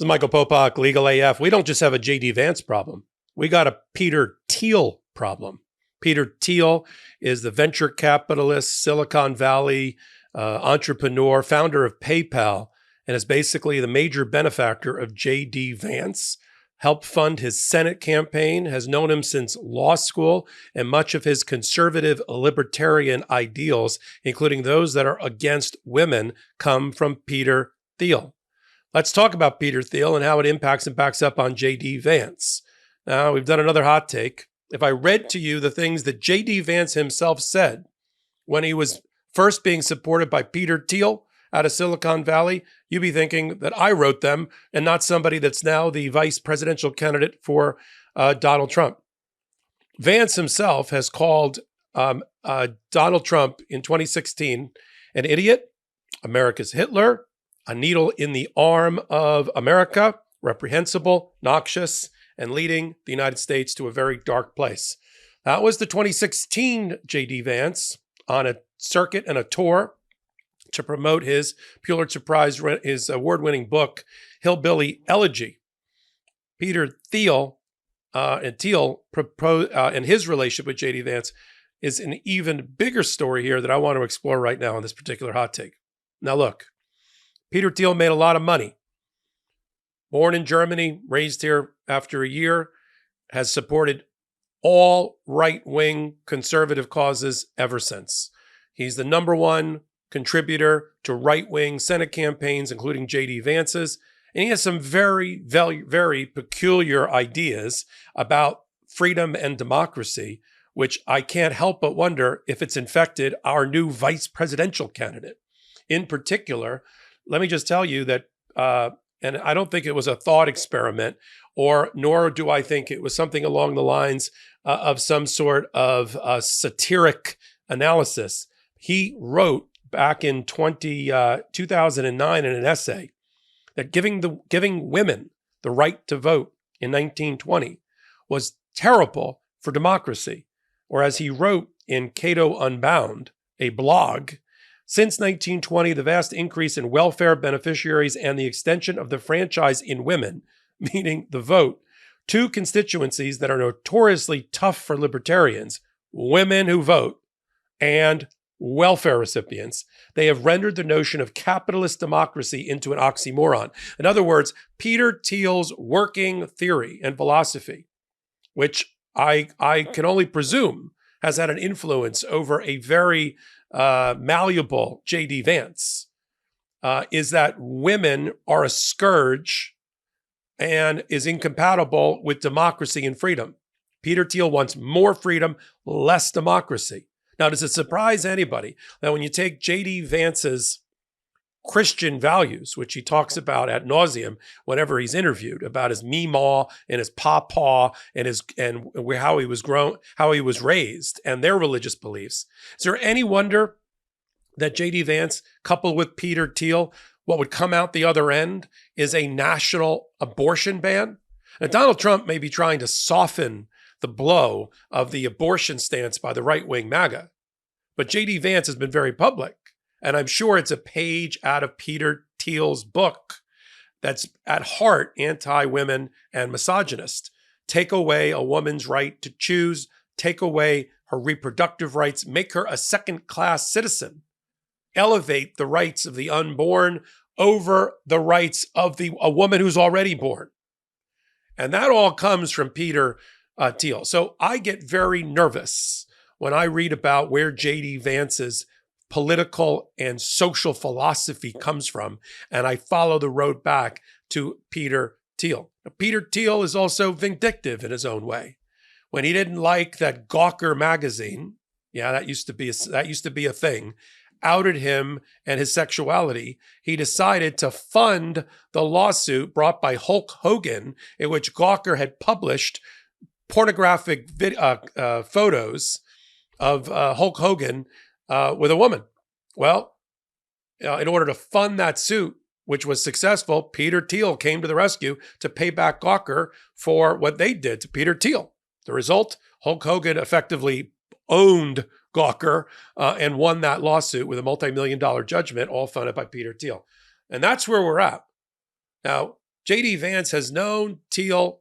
This is Michael Popok, Legal AF. We don't just have a JD Vance problem. We got a Peter Thiel problem. Peter Thiel is the venture capitalist, Silicon Valley entrepreneur, founder of PayPal, and is basically the major benefactor of JD Vance, helped fund his Senate campaign, has known him since law school, and much of his conservative libertarian ideals, including those that are against women, come from Peter Thiel. Let's talk about Peter Thiel and how it impacts and backs up on JD Vance. Now, we've done another hot take. If I read to you the things that JD Vance himself said when he was first being supported by Peter Thiel out of Silicon Valley, you'd be thinking that I wrote them and not somebody that's now the vice presidential candidate for Donald Trump. Vance himself has called Donald Trump in 2016 an idiot, America's Hitler, a needle in the arm of America, reprehensible, noxious, and leading the United States to a very dark place. That was the 2016 JD Vance on a circuit and a tour to promote his Pulitzer Prize, his award-winning book, Hillbilly Elegy. Peter Thiel and his relationship with JD Vance is an even bigger story here that I want to explore right now on this particular hot take. Now look, Peter Thiel made a lot of money. Born in Germany, raised here after a year, has supported all right-wing conservative causes ever since. He's the number one contributor to right-wing Senate campaigns, including JD Vance's, and he has some very, very, very peculiar ideas about freedom and democracy, which I can't help but wonder if it's infected our new vice presidential candidate. In particular, let me just tell you that, and I don't think it was a thought experiment, nor do I think it was something along the lines of some sort of satiric analysis. He wrote back in 2009 in an essay that giving women the right to vote in 1920 was terrible for democracy. Or as he wrote in Cato Unbound, a blog, since 1920, the vast increase in welfare beneficiaries and the extension of the franchise in women, meaning the vote, two constituencies that are notoriously tough for libertarians, women who vote and welfare recipients, they have rendered the notion of capitalist democracy into an oxymoron. In other words, Peter Thiel's working theory and philosophy, which I can only presume has had an influence over a very malleable JD Vance, is that women are a scourge and is incompatible with democracy and freedom. Peter Thiel wants more freedom, less democracy. Now, does it surprise anybody that when you take JD Vance's Christian values, which he talks about ad nauseum whenever he's interviewed, about his meemaw and his pawpaw and how he was grown, how he was raised, and their religious beliefs, is there any wonder that JD Vance, coupled with Peter Thiel, what would come out the other end is a national abortion ban? Now, Donald Trump may be trying to soften the blow of the abortion stance by the right-wing MAGA, but JD Vance has been very public. And I'm sure it's a page out of Peter Thiel's book that's at heart anti-women and misogynist. Take away a woman's right to choose, take away her reproductive rights, make her a second-class citizen, elevate the rights of the unborn over the rights of a woman who's already born. And that all comes from Peter Thiel. So I get very nervous when I read about where JD Vance's political and social philosophy comes from, and I follow the road back to Peter Thiel. Now, Peter Thiel is also vindictive in his own way. When he didn't like that Gawker magazine, that used to be a thing, outed him and his sexuality, he decided to fund the lawsuit brought by Hulk Hogan, in which Gawker had published pornographic photos of Hulk Hogan with a woman. Well, in order to fund that suit, which was successful, Peter Thiel came to the rescue to pay back Gawker for what they did to Peter Thiel. The result, Hulk Hogan effectively owned Gawker and won that lawsuit with a multi-million-dollar judgment, all funded by Peter Thiel. And that's where we're at. Now, JD Vance has known Thiel,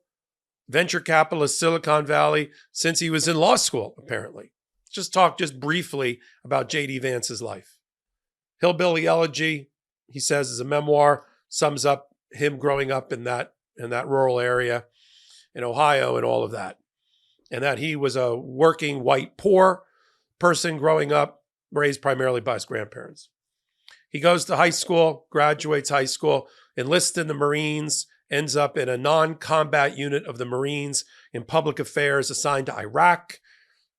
venture capitalist, Silicon Valley, since he was in law school, apparently. Just talk just briefly about JD Vance's life. Hillbilly Elegy, he says, is a memoir, sums up him growing up in that rural area in Ohio and all of that. And that he was a working white poor person growing up, raised primarily by his grandparents. He goes to high school, graduates high school, enlists in the Marines, ends up in a non-combat unit of the Marines in public affairs assigned to Iraq,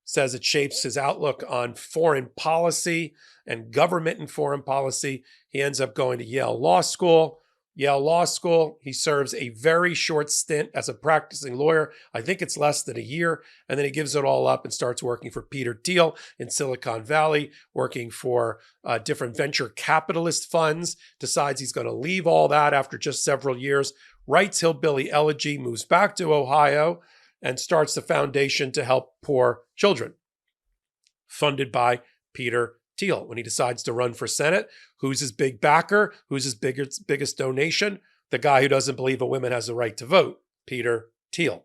says it shapes his outlook on foreign policy and government and foreign policy. He ends up going to Yale Law School. He serves a very short stint as a practicing lawyer. I think it's less than a year. And then he gives it all up and starts working for Peter Thiel in Silicon Valley, working for different venture capitalist funds, decides he's going to leave all that after just several years, writes Hillbilly Elegy, moves back to Ohio, and starts the foundation to help poor children, funded by Peter Thiel. When he decides to run for Senate, who's his big backer? Who's his biggest donation? The guy who doesn't believe a woman has a right to vote, Peter Thiel.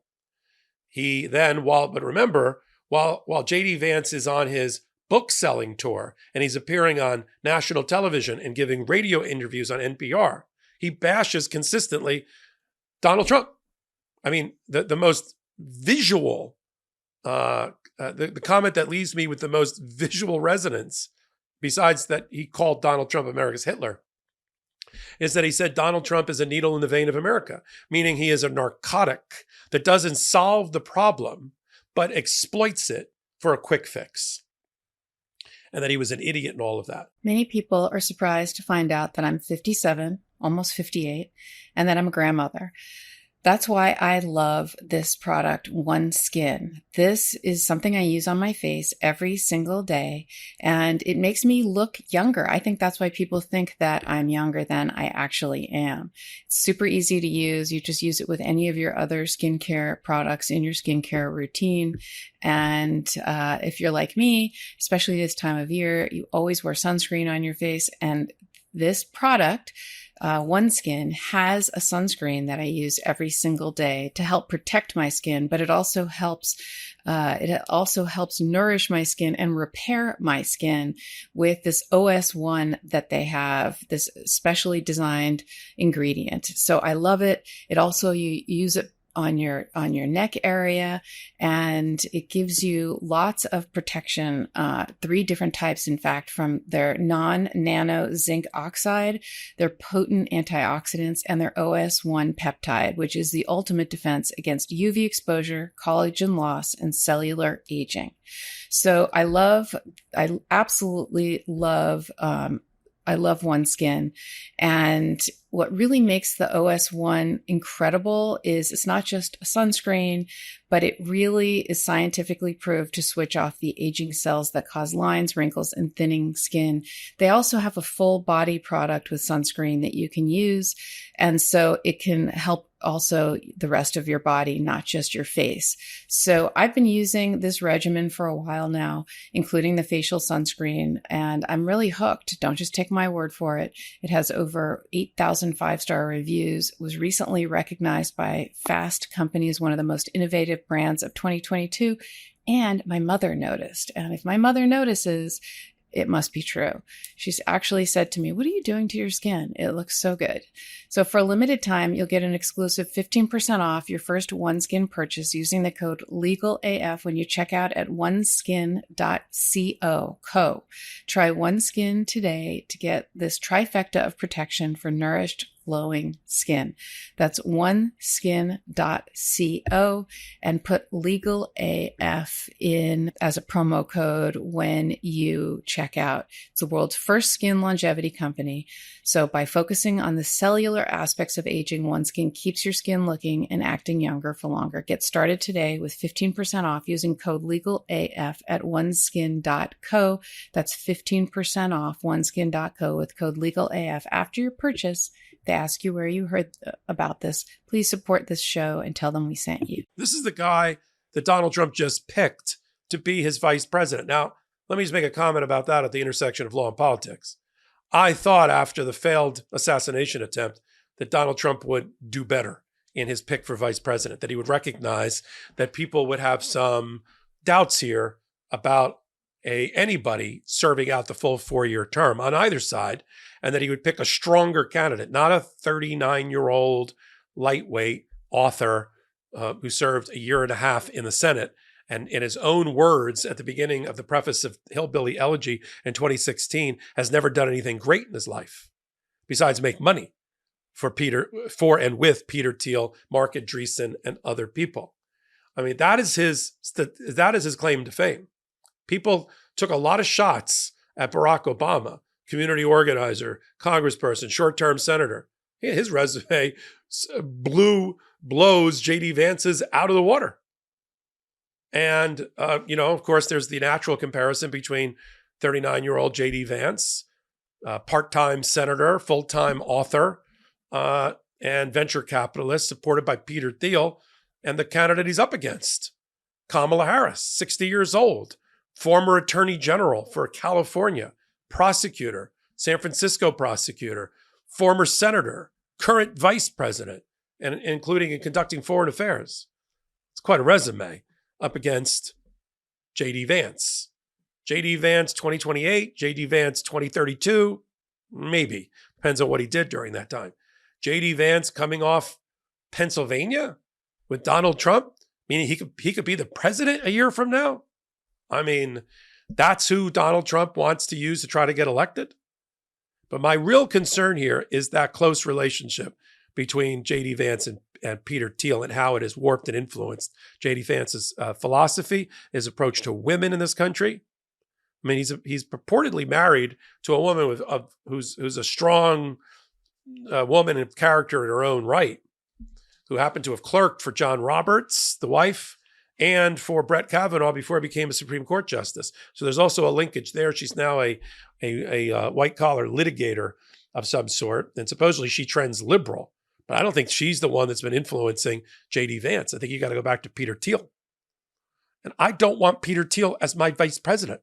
He then, while JD Vance is on his book selling tour and he's appearing on national television and giving radio interviews on NPR, he bashes consistently Donald Trump. I mean, the most visual, the comment that leaves me with the most visual resonance, besides that he called Donald Trump America's Hitler, is that he said Donald Trump is a needle in the vein of America, meaning he is a narcotic that doesn't solve the problem, but exploits it for a quick fix. And that he was an idiot and all of that. Many people are surprised to find out that I'm 57, almost 58, and that I'm a grandmother. That's why I love this product, OneSkin. This is something I use on my face every single day, and it makes me look younger. I think that's why people think that I'm younger than I actually am. It's super easy to use. You just use it with any of your other skincare products in your skincare routine. And if you're like me, especially this time of year, you always wear sunscreen on your face. And this product, OneSkin, has a sunscreen that I use every single day to help protect my skin, but it also helps nourish my skin and repair my skin with this OS1 that they have, this specially designed ingredient. So I love it. It also, you use it on your neck area, and it gives you lots of protection, 3 different types, in fact, from their non-nano zinc oxide, their potent antioxidants, and their OS1 peptide, which is the ultimate defense against UV exposure, collagen loss, and cellular aging. So I absolutely love OneSkin. And what really makes the OS1 incredible is it's not just a sunscreen, but it really is scientifically proved to switch off the aging cells that cause lines, wrinkles, and thinning skin. They also have a full body product with sunscreen that you can use. And so it can help also the rest of your body, not just your face. So I've been using this regimen for a while now, including the facial sunscreen, and I'm really hooked. Don't just take my word for it. It has over 8,000 5-star reviews, was recently recognized by Fast Company as one of the most innovative brands of 2022, and my mother noticed. And if my mother notices, it must be true. She's actually said to me, "What are you doing to your skin? It looks so good." So for a limited time, you'll get an exclusive 15% off your first OneSkin purchase using the code LEGALAF when you check out at oneskin.co. Try OneSkin today to get this trifecta of protection for nourished, glowing skin. That's oneskin.co, and put Legal AF in as a promo code when you check out. It's the world's first skin longevity company. So by focusing on the cellular aspects of aging, OneSkin keeps your skin looking and acting younger for longer. Get started today with 15% off using code LEGALAF at oneskin.co. That's 15% off oneskin.co with code LEGALAF. After your purchase, they ask you where you heard about this. Please support this show and tell them we sent you. This is the guy that Donald Trump just picked to be his vice president. Now, let me just make a comment about that at the intersection of law and politics. I thought after the failed assassination attempt that Donald Trump would do better in his pick for vice president, that he would recognize that people would have some doubts here about anybody serving out the full 4-year term on either side, and that he would pick a stronger candidate, not a 39-year-old lightweight author who served a year and a half in the Senate. And in his own words at the beginning of the preface of Hillbilly Elegy in 2016, has never done anything great in his life besides make money for and with Peter Thiel, Mark Andreessen, and other people. I mean, that is his claim to fame. People took a lot of shots at Barack Obama, community organizer, congressperson, short-term senator. His resume blows JD Vance's out of the water. And, of course, there's the natural comparison between 39-year-old JD Vance, part-time senator, full-time author, and venture capitalist supported by Peter Thiel, and the candidate he's up against, Kamala Harris, 60 years old, former attorney general for California, prosecutor, San Francisco prosecutor, former senator, current vice president, and including in conducting foreign affairs. It's quite a resume up against JD Vance. JD Vance 2028, JD Vance 2032, maybe. Depends on what he did during that time. JD Vance coming off Pennsylvania with Donald Trump, meaning he could be the president a year from now. I mean, that's who Donald Trump wants to use to try to get elected. But my real concern here is that close relationship between JD Vance and Peter Thiel and how it has warped and influenced JD Vance's philosophy, his approach to women in this country. I mean, he's purportedly married to a woman who's a strong woman of character in her own right, who happened to have clerked for John Roberts, the wife, and for Brett Kavanaugh before he became a Supreme Court justice. So there's also a linkage there. She's now a white-collar litigator of some sort, and supposedly she trends liberal. But I don't think she's the one that's been influencing JD Vance. I think you got to go back to Peter Thiel. And I don't want Peter Thiel as my vice president.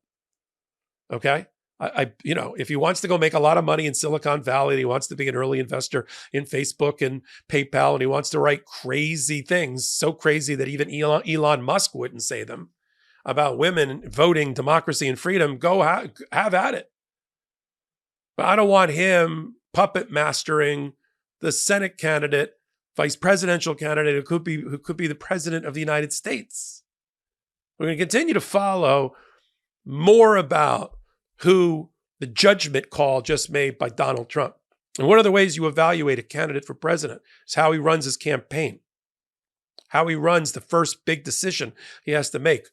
Okay? If he wants to go make a lot of money in Silicon Valley, and he wants to be an early investor in Facebook and PayPal, and he wants to write crazy things, so crazy that even Elon Musk wouldn't say them, about women, voting, democracy, and freedom, go have at it. But I don't want him puppet mastering the Senate candidate, vice presidential candidate who could be the president of the United States. We're going to continue to follow more about who the judgment call just made by Donald Trump. And one of the ways you evaluate a candidate for president is how he runs his campaign, how he runs the first big decision he has to make.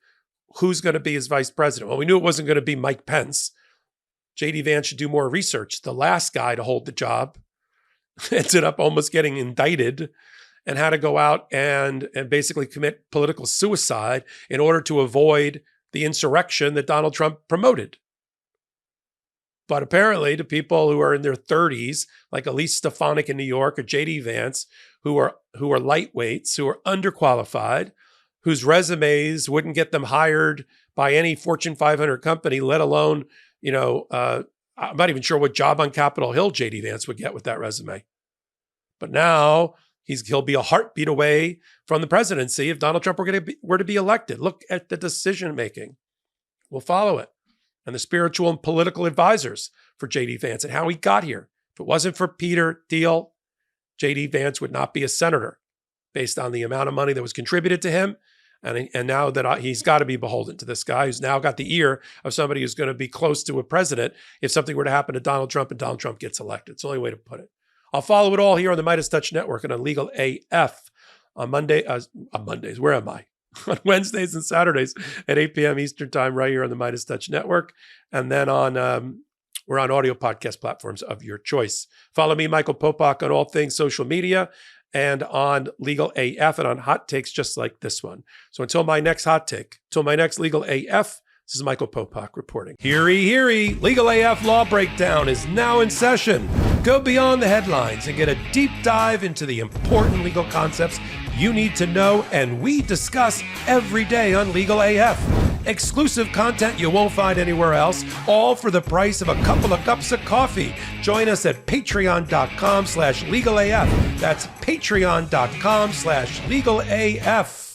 Who's going to be his vice president? Well, we knew it wasn't going to be Mike Pence. JD Vance should do more research. The last guy to hold the job ended up almost getting indicted and had to go out and basically commit political suicide in order to avoid the insurrection that Donald Trump promoted. But apparently to people who are in their 30s, like Elise Stefanik in New York or JD Vance, who are lightweights, who are underqualified, whose resumes wouldn't get them hired by any Fortune 500 company, let alone, I'm not even sure what job on Capitol Hill JD Vance would get with that resume. But now he'll be a heartbeat away from the presidency if Donald Trump were to be elected. Look at the decision making. We'll follow it. And the spiritual and political advisors for JD Vance and how he got here. If it wasn't for Peter Thiel, JD Vance would not be a senator based on the amount of money that was contributed to him. And now that he's got to be beholden to this guy who's now got the ear of somebody who's going to be close to a president if something were to happen to Donald Trump and Donald Trump gets elected. It's the only way to put it. I'll follow it all here on the MeidasTouch Network and on Legal AF on Mondays. Where am I? On Wednesdays and Saturdays at 8 p.m. Eastern Time right here on the MeidasTouch Network. And then we're on audio podcast platforms of your choice. Follow me, Michael Popok, on all things social media and on Legal AF and on hot takes just like this one. So until my next hot take, until my next Legal AF, this is Michael Popok reporting. Heary, heary, Legal AF Law Breakdown is now in session. Go beyond the headlines and get a deep dive into the important legal concepts you need to know and we discuss every day on Legal AF. exclusive content you won't find anywhere else, all for the price of a couple of cups of coffee. Join us at patreon.com/legalaf. That's patreon.com/legalaf.